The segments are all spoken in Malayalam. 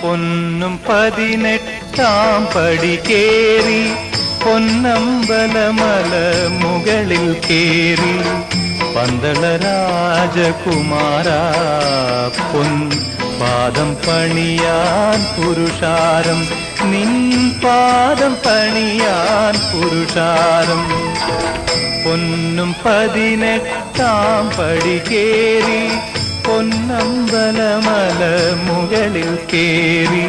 പൊന്നും 18 പടി കേറി പൊന്നമ്പലമല മുകളിൽ കേറി പന്തള രാജകുമാര പൊൻ പാദം പണിയാൻ പുരുഷാരം നിൻ പാദം പണിയാൻ പുരുഷാരം പൊന്നും 18 പടി കേറി പൊന്നമ്പലമല മുകളിൽ കേറി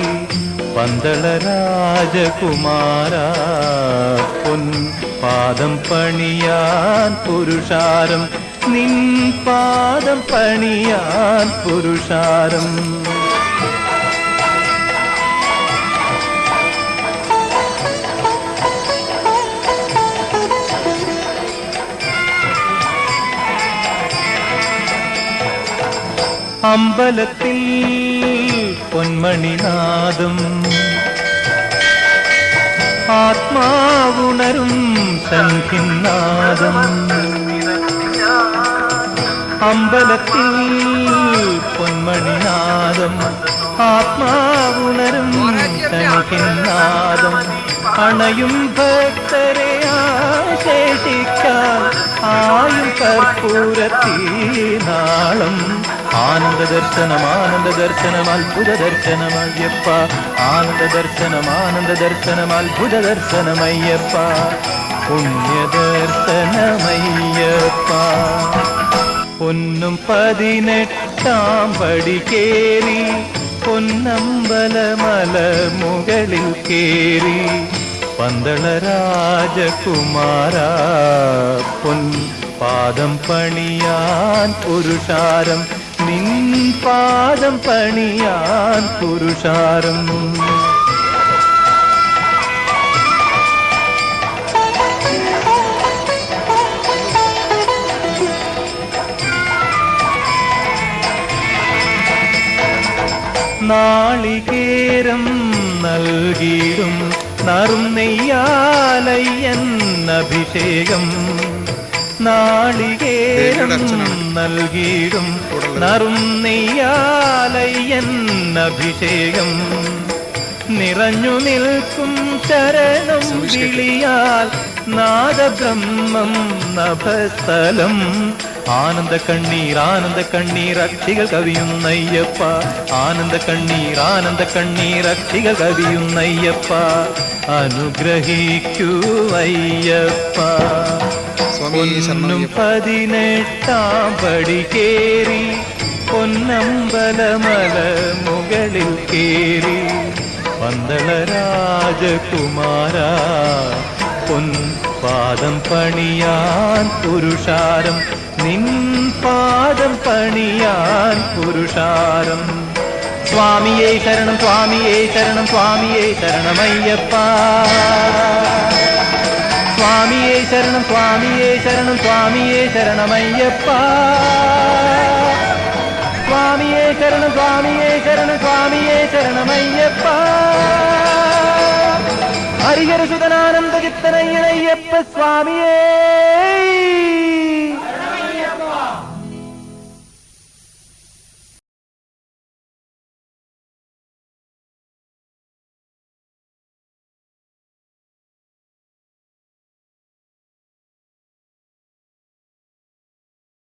പന്തള രാജകുമാര പൊൻ പാദം പണിയാൻ പുരുഷാരം നിൻ പാദം പണിയാൻ പുരുഷാരം അമ്പലത്തിൽ പൊന്മണിനാദം ആത്മാവുണരും ശംഖിനാദം അമ്പലത്തിൽ പൊന്മണിനാദം ആത്മാവുണരും ശംഖിനാദം അണയും ഭക്തരെ ആശേഷിക്കാൻ ആയും കർപ്പൂരത്തീനാളം ആനന്ദ ദർശനം അത്ഭുത ദർശനമയ്യപ്പ ആനന്ദ ദർശനം അത്ഭുത ദർശനമയ്യപ്പ പുണ്യ ദർശനമയ്യപ്പ പൊന്നും 18 പടി കേറി പൊന്നമ്പലമല മുകളിൽ കേറി പന്തള രാജകുമാര പൊൻ പാദം പണിയാൻ പുരുഷാരം നിൻ പാദം പണിയാൻ പുരുഷാരം നാളികേരം നൽകിയിടും നറും നെയ്യാലയ്യൻ അഭിഷേകം നാളികേരം നൽകിയിടും നറും നെയ്യാലയ്യൻ അഭിഷേകം നിറഞ്ഞു നിൽക്കും ശരണം വിളിയാൽ നാദബ്രഹ്മം നഭസ്ഥലം ആനന്ദ കണ്ണീർ അക്ഷികൾ കവിയുന്നയ്യപ്പ ആനന്ദ കണ്ണീർ അക്ഷികൾ കവിയുന്നയ്യപ്പ അനുഗ്രഹിക്കൂ അയ്യപ്പ പൊന്നും 18 പടി കേറി പൊന്നമ്പലമല മുകളിൽ കേറി പന്തള രാജകുമാര പൊൻ പാദം പണിയാൻ പുരുഷാരം നിൻ പാദം പണിയാൻ പുരുഷാരം സ്വാമിയേ ശരണം ശരണമയ്യപ്പ സ്വാമിയേ ശരണം ശരണമയ്യപ്പ സ്വാമിയേ ശരണമയ്യപ്പ ഹരിഹരസുതനാനന്ദ ചിത്തനയ്യനയ്യപ്പ സ്വാമിയേ